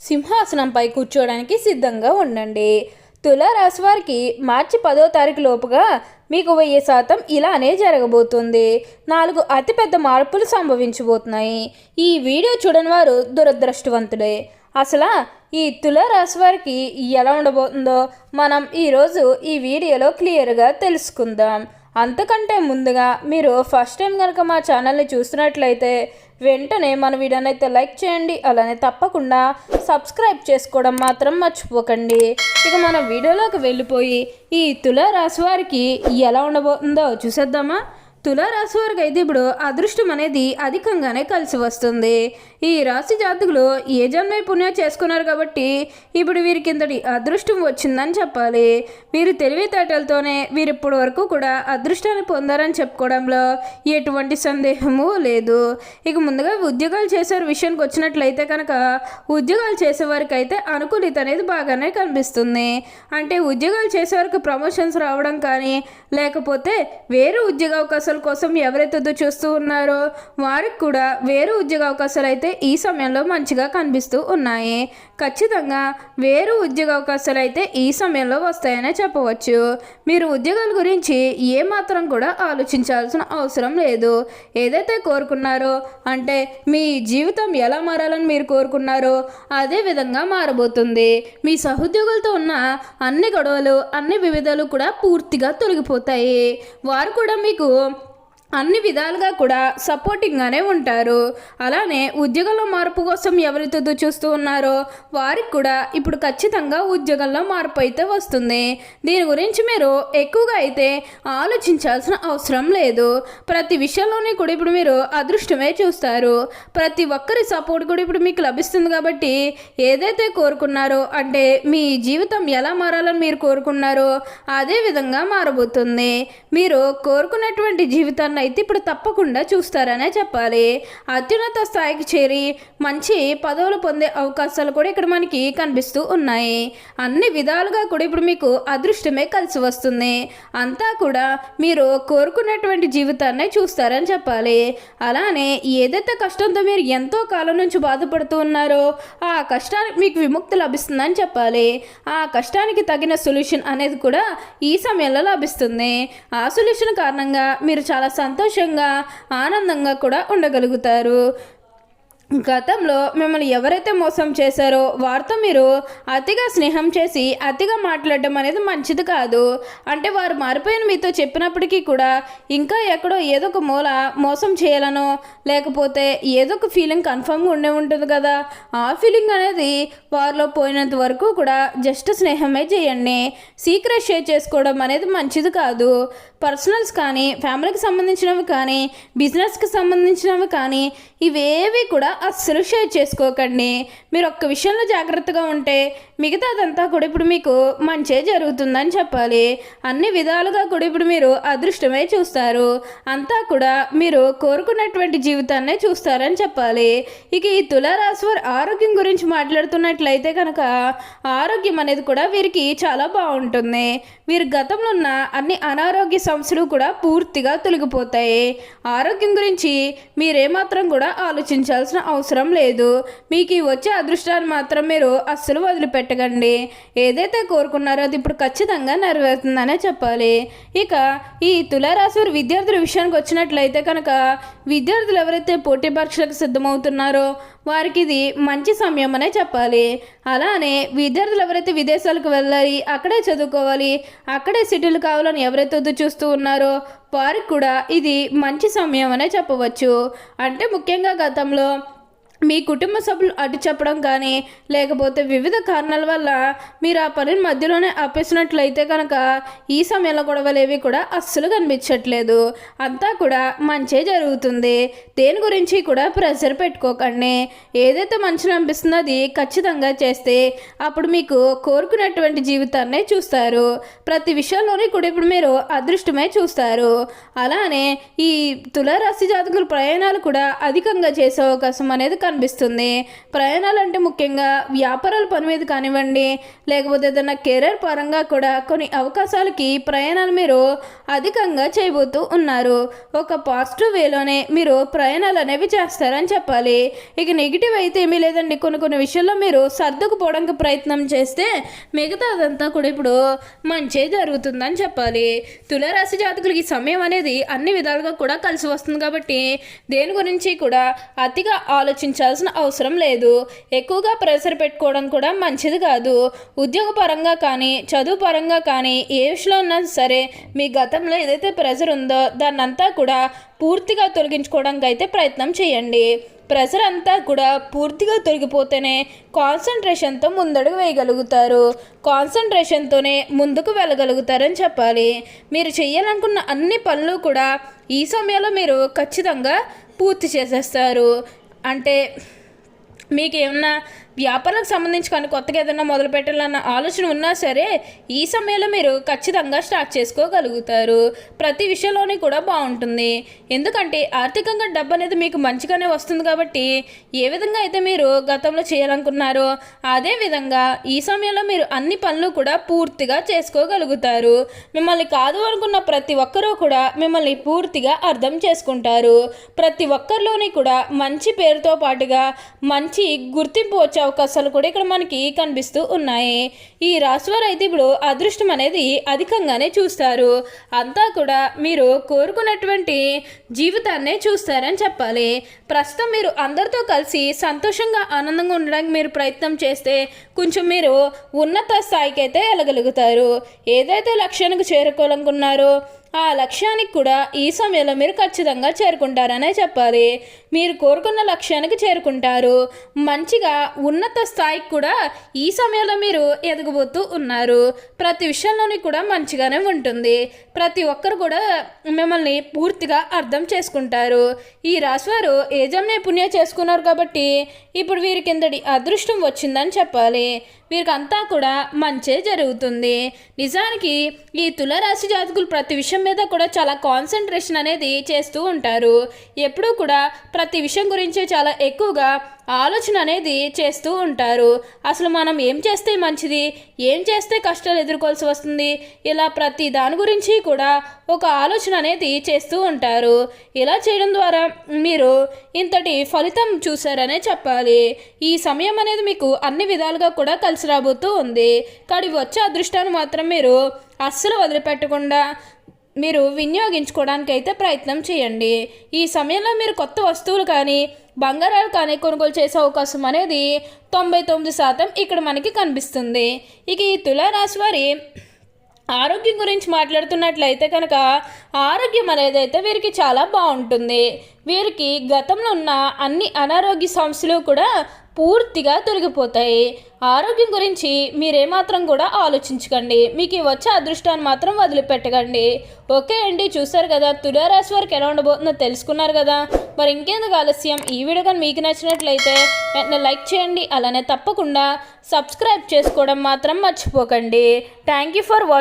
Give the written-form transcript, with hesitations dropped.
సింహాసనంపై కూర్చోవడానికి సిద్ధంగా ఉండండి. తులారాశి వారికి మార్చి 10వ తారీఖు లోపుగా మీకు 1000% ఇలానే జరగబోతుంది. 4 అతిపెద్ద మార్పులు సంభవించబోతున్నాయి. ఈ వీడియో చూడని వారు దురదృష్టవంతులే. అసలు ఈ తులారాశి వారికి ఎలా ఉండబోతుందో మనం ఈరోజు ఈ వీడియోలో క్లియర్గా తెలుసుకుందాం. అంతకంటే ముందుగా మీరు ఫస్ట్ టైం కనుక మా ఛానల్ని చూస్తున్నట్లయితే వెంటనే మన వీడియోని అయితే లైక్ చేయండి. అలానే తప్పకుండా సబ్స్క్రైబ్ చేసుకోవడం మాత్రం మర్చిపోకండి. ఇక మన వీడియోలోకి వెళ్ళిపోయి ఈ తులారాశి వారికి ఎలా ఉండబోతుందో చూసేద్దామా. తులారాశి వారికి అయితే ఇప్పుడు అదృష్టం అనేది అధికంగానే కలిసి వస్తుంది. ఈ రాశి జాతకులు ఏ జన్మ పుణ్యం చేసుకున్నారు కాబట్టి ఇప్పుడు వీరికి ఇంతటి అదృష్టం వచ్చిందని చెప్పాలి. వీరు తెలివితేటలతోనే వీరు ఇప్పటి వరకు కూడా అదృష్టాన్ని పొందారని చెప్పుకోవడంలో ఎటువంటి సందేహము లేదు. ఇక ముందుగా ఉద్యోగాలు చేసే విషయానికి వచ్చినట్లయితే కనుక ఉద్యోగాలు చేసేవారికి అయితే అనుకూలిత అనేది బాగానే కనిపిస్తుంది. అంటే ఉద్యోగాలు చేసేవారికి ప్రమోషన్స్ రావడం కానీ లేకపోతే వేరే ఉద్యోగ అవకాశాలు కోసం ఎవరైతే చూస్తూ ఉన్నారో వారికి కూడా వేరే ఉద్యోగ అవకాశాలు అయితే ఈ సమయంలో మంచిగా కనిపిస్తూ ఉన్నాయి. ఖచ్చితంగా వేరే ఉద్యోగ అవకాశాలు అయితే ఈ సమయంలో వస్తాయనే చెప్పవచ్చు. మీరు ఉద్యోగాల గురించి ఏమాత్రం కూడా ఆలోచించాల్సిన అవసరం లేదు. ఏదైతే కోరుకున్నారో అంటే మీ జీవితం ఎలా మారాలని మీరు కోరుకున్నారో అదే విధంగా మారబోతుంది. మీ సహోద్యోగులతో ఉన్న అన్ని గొడవలు అన్ని వివిధాలు కూడా పూర్తిగా తొలగిపోతాయి. వారు కూడా మీకు అన్ని విధాలుగా కూడా సపోర్టింగ్గానే ఉంటారు. అలానే ఉద్యోగంలో మార్పు కోసం ఎవరైతే చూస్తూ ఉన్నారో వారికి కూడా ఇప్పుడు ఖచ్చితంగా ఉద్యోగంలో మార్పు అయితే వస్తుంది. దీని గురించి మీరు ఎక్కువగా అయితే ఆలోచించాల్సిన అవసరం లేదు. ప్రతి విషయంలోనే కూడా ఇప్పుడు మీరు అదృష్టమే చూస్తారు. ప్రతి ఒక్కరి సపోర్ట్ కూడా ఇప్పుడు మీకు లభిస్తుంది. కాబట్టి ఏదైతే కోరుకున్నారో అంటే మీ జీవితం ఎలా మారాలని మీరు కోరుకున్నారో అదే విధంగా మారబోతుంది. మీరు కోరుకున్నటువంటి జీవితాన్ని అయితే ఇప్పుడు తప్పకుండా చూస్తారనే చెప్పాలి. అత్యున్నత స్థాయికి చేరి మంచి పదవులు పొందే అవకాశాలు కూడా ఇక్కడ మనకి కనిపిస్తూ ఉన్నాయి. అన్ని విధాలుగా కూడా ఇప్పుడు మీకు అదృష్టమే కలిసి వస్తుంది. అంతా కూడా మీరు కోరుకున్నటువంటి జీవితాన్ని చూస్తారని చెప్పాలి. అలానే ఏదైతే కష్టంతో మీరు ఎంతో కాలం నుంచి బాధపడుతూ ఉన్నారో ఆ కష్టానికి మీకు విముక్తి లభిస్తుందని చెప్పాలి. ఆ కష్టానికి తగిన సొల్యూషన్ అనేది కూడా ఈ సమయంలో లభిస్తుంది. ఆ సొల్యూషన్ కారణంగా మీరు చాలా సంతోషంగా ఆనందంగా కూడా ఉండగలుగుతారు. గతంలో మిమ్మల్ని ఎవరైతే మోసం చేశారో వారితో మీరు అతిగా స్నేహం చేసి అతిగా మాట్లాడడం అనేది మంచిది కాదు. అంటే వారు మారిపోయిన మీతో చెప్పినప్పటికీ కూడా ఇంకా ఎక్కడో ఏదో ఒక మూల మోసం చేయాలనో లేకపోతే ఏదో ఒక ఫీలింగ్ కన్ఫర్మ్గా ఉండే ఉంటుంది కదా. ఆ ఫీలింగ్ అనేది వారిలో పోయినంత వరకు కూడా జస్ట్ స్నేహమే చేయండి. సీక్రెట్ షేర్ చేసుకోవడం అనేది మంచిది కాదు. పర్సనల్స్ కానీ ఫ్యామిలీకి సంబంధించినవి కానీ బిజినెస్కి సంబంధించినవి కానీ ఇవేవి కూడా అస్సలు షేర్ చేసుకోకండి. మీరు ఒక్క విషయంలో జాగ్రత్తగా ఉంటే మిగతాదంతా కూడా ఇప్పుడు మీకు మంచే జరుగుతుందని చెప్పాలి. అన్ని విధాలుగా కూడా ఇప్పుడు మీరు అదృష్టమే చూస్తారు. అంతా కూడా మీరు కోరుకున్నటువంటి జీవితాన్నే చూస్తారని చెప్పాలి. ఇక ఈ తులారాశి వారి ఆరోగ్యం గురించి మాట్లాడుతున్నట్లయితే కనుక ఆరోగ్యం అనేది కూడా వీరికి చాలా బాగుంటుంది. వీరి గతంలో ఉన్న అన్ని అనారోగ్య సమస్యలు కూడా పూర్తిగా తొలగిపోతాయి. ఆరోగ్యం గురించి మీరేమాత్రం కూడా ఆలోచించాల్సిన అవసరం లేదు. మీకు వచ్చే అదృష్టాన్ని మాత్రం మీరు అస్సలు వదిలిపెట్టకండి. ఏదైతే కోరుకున్నారో అది ఇప్పుడు ఖచ్చితంగా నెరవేరుతుందనే చెప్పాలి. ఇక ఈ తులారాశి వారి విద్యార్థుల విషయానికి వచ్చినట్లయితే కనుక విద్యార్థులు ఎవరైతే పోటీ పరీక్షలకు సిద్ధమవుతున్నారో వారికి ఇది మంచి సమయం అనే చెప్పాలి. అలానే విద్యార్థులు ఎవరైతే విదేశాలకు వెళ్ళాలి అక్కడే చదువుకోవాలి అక్కడే సెటిల్ కావాలని ఎవరైతే చూస్తూ ఉన్నారో వారికి కూడా ఇది మంచి సమయం అనే చెప్పవచ్చు. అంటే ముఖ్యంగా గతంలో మీ కుటుంబ సభ్యులు అడ్డు చెప్పడం కానీ లేకపోతే వివిధ కారణాల వల్ల మీరు ఆ పనిని మధ్యలోనే ఆపేసినట్లయితే కనుక ఈ సమయంలో గొడవలేవి కూడా అస్సలు కనిపించట్లేదు. అంతా కూడా మంచే జరుగుతుంది. దేని గురించి కూడా ప్రెషర్ పెట్టుకోకండి. ఏదైతే మంచిగా అనిపిస్తుందో అది ఖచ్చితంగా చేస్తే అప్పుడు మీకు కోరుకున్నటువంటి జీవితాన్నే చూస్తారు. ప్రతి విషయంలోని కూడా ఇప్పుడు మీరు అదృష్టమే చూస్తారు. అలానే ఈ తులారాశి జాతకుల ప్రయాణాలు కూడా అధికంగా చేసే అవకాశం అనేది కనిపిస్తుంది. ప్రయాణాలు అంటే ముఖ్యంగా వ్యాపారాల పని మీద కానివ్వండి, లేకపోతే ఏదైనా కెరీర్ పరంగా కూడా కొన్ని అవకాశాలకి ప్రయాణాలు మీరు అధికంగా చేయబోతూ ఉన్నారు. ఒక పాజిటివ్ వేలోనే మీరు ప్రయాణాలు అనేవి చేస్తారని చెప్పాలి. ఇక నెగిటివ్ అయితే ఏమీ లేదండి. కొన్ని విషయాల్లో మీరు సర్దుకుపోవడానికి ప్రయత్నం చేస్తే మిగతా అదంతా కూడా ఇప్పుడు మంచి జరుగుతుందని చెప్పాలి. తులారాశి జాతకులకి సమయం అనేది అన్ని విధాలుగా కూడా కలిసి వస్తుంది కాబట్టి దేని గురించి కూడా అతిగా ఆలోచించాల్సిన అవసరం లేదు. ఎక్కువగా ప్రెషర్ పెట్టుకోవడం కూడా మంచిది కాదు. ఉద్యోగ పరంగా కానీ చదువు పరంగా కానీ ఏ విషయంలో ఉన్నా సరే మీ గతంలో ఏదైతే ప్రెషర్ ఉందో దాన్నంతా కూడా పూర్తిగా తొలగించుకోవడానికి అయితే ప్రయత్నం చేయండి. ప్రెషర్ అంతా కూడా పూర్తిగా తొలగిపోతేనే కాన్సన్ట్రేషన్తో ముందడుగు వేయగలుగుతారు. కాన్సన్ట్రేషన్తోనే ముందుకు వెళ్ళగలుగుతారని చెప్పాలి. మీరు చేయాలనుకున్న అన్ని పనులు కూడా ఈ సమయంలో మీరు ఖచ్చితంగా పూర్తి చేసేస్తారు. అంటే మీకు ఏమన్నా వ్యాపారాలకు సంబంధించి కానీ కొత్తగా ఏదైనా మొదలు పెట్టాలన్న ఆలోచన ఉన్నా సరే ఈ సమయంలో మీరు ఖచ్చితంగా స్టార్ట్ చేసుకోగలుగుతారు. ప్రతి విషయంలోని కూడా బాగుంటుంది. ఎందుకంటే ఆర్థికంగా డబ్బు అనేది మీకు మంచిగానే వస్తుంది కాబట్టి ఏ విధంగా అయితే మీరు గతంలో చేయాలనుకున్నారో అదే విధంగా ఈ సమయంలో మీరు అన్ని పనులు కూడా పూర్తిగా చేసుకోగలుగుతారు. మిమ్మల్ని కాదు అనుకున్న ప్రతి ఒక్కరూ కూడా మిమ్మల్ని పూర్తిగా అర్థం చేసుకుంటారు. ప్రతి ఒక్కరిలోని కూడా మంచి పేరుతో పాటుగా మంచి గుర్తింపు వచ్చే అవకాశాలు కూడా ఇక్కడ మనకి కనిపిస్తూ ఉన్నాయి. ఈ రాశివారు అయితే ఇప్పుడు అదృష్టం అనేది అధికంగానే చూస్తారు. అంతా కూడా మీరు కోరుకున్నటువంటి జీవితాన్నే చూస్తారని చెప్పాలి. ప్రస్తుతం మీరు అందరితో కలిసి సంతోషంగా ఆనందంగా ఉండడానికి మీరు ప్రయత్నం చేస్తే కొంచెం మీరు ఉన్నత స్థాయికి అయితే వెళ్ళగలుగుతారు. ఏదైతే లక్ష్యానికి చేరుకోవాలనుకున్నారో ఆ లక్ష్యానికి కూడా ఈ సమయంలో మీరు ఖచ్చితంగా చేరుకుంటారనే చెప్పాలి. మీరు కోరుకున్న లక్ష్యానికి చేరుకుంటారు. మంచిగా ఉన్నత స్థాయికి కూడా ఈ సమయంలో మీరు ఎదగబోతూ ఉన్నారు. ప్రతి విషయంలోని కూడా మంచిగానే ఉంటుంది. ప్రతి ఒక్కరు కూడా మిమ్మల్ని పూర్తిగా అర్థం చేసుకుంటారు. ఈ రాశివారు ఏజం నైపుణ్యం చేసుకున్నారు కాబట్టి ఇప్పుడు వీరి కిందటి అదృష్టం వచ్చిందని చెప్పాలి. వీరికంతా కూడా మంచే జరుగుతుంది. నిజానికి ఈ తులారాశి జాతకులు ప్రతి విషయం మీద కూడా చాలా కాన్సన్ట్రేషన్ అనేది చేస్తూ ఉంటారు. ఎప్పుడూ కూడా ప్రతి విషయం గురించి చాలా ఎక్కువగా ఆలోచన అనేది చేస్తూ ఉంటారు. అసలు మనం ఏం చేస్తే మంచిది, ఏం చేస్తే కష్టాలు ఎదుర్కోవాల్సి వస్తుంది, ఇలా ప్రతి దాని గురించి కూడా ఒక ఆలోచన అనేది చేస్తూ ఉంటారు. ఇలా చేయడం ద్వారా మీరు ఇంతటి ఫలితం చూసారనే చెప్పాలి. ఈ సమయం అనేది మీకు అన్ని విధాలుగా కూడా కలిసి రాబోతూ ఉంది. కానీ వచ్చే అదృష్టాన్ని మాత్రం మీరు అస్సలు వదిలిపెట్టకుండా మీరు వినియోగించుకోవడానికి అయితే ప్రయత్నం చేయండి. ఈ సమయంలో మీరు కొత్త వస్తువులు కానీ బంగారాలు కానీ కొనుగోలు చేసే అవకాశం అనేది 99% ఇక్కడ మనకి కనిపిస్తుంది. ఇక ఈ తులారాశి వారి ఆరోగ్యం గురించి మాట్లాడుతున్నట్లయితే కనుక ఆరోగ్యం అనేది అయితే వీరికి చాలా బాగుంటుంది. వీరికి గతంలో ఉన్న అన్ని అనారోగ్య సమస్యలు కూడా పూర్తిగా తొలగిపోతాయి. ఆరోగ్యం గురించి మీరేమాత్రం కూడా ఆలోచించకండి. మీకు వచ్చే అదృష్టాన్ని మాత్రం వదిలిపెట్టకండి. ఓకే అండి, చూసారు కదా తులారాశి వారికి ఎలా ఉండబోతుందో తెలుసుకున్నారు కదా. మరి ఇంకెందుకు ఆలస్యం, ఈ వీడియో కానీ మీకు నచ్చినట్లయితే వెంటనే లైక్ చేయండి. అలానే తప్పకుండా సబ్స్క్రైబ్ చేసుకోవడం మాత్రం మర్చిపోకండి. Thank you for watching.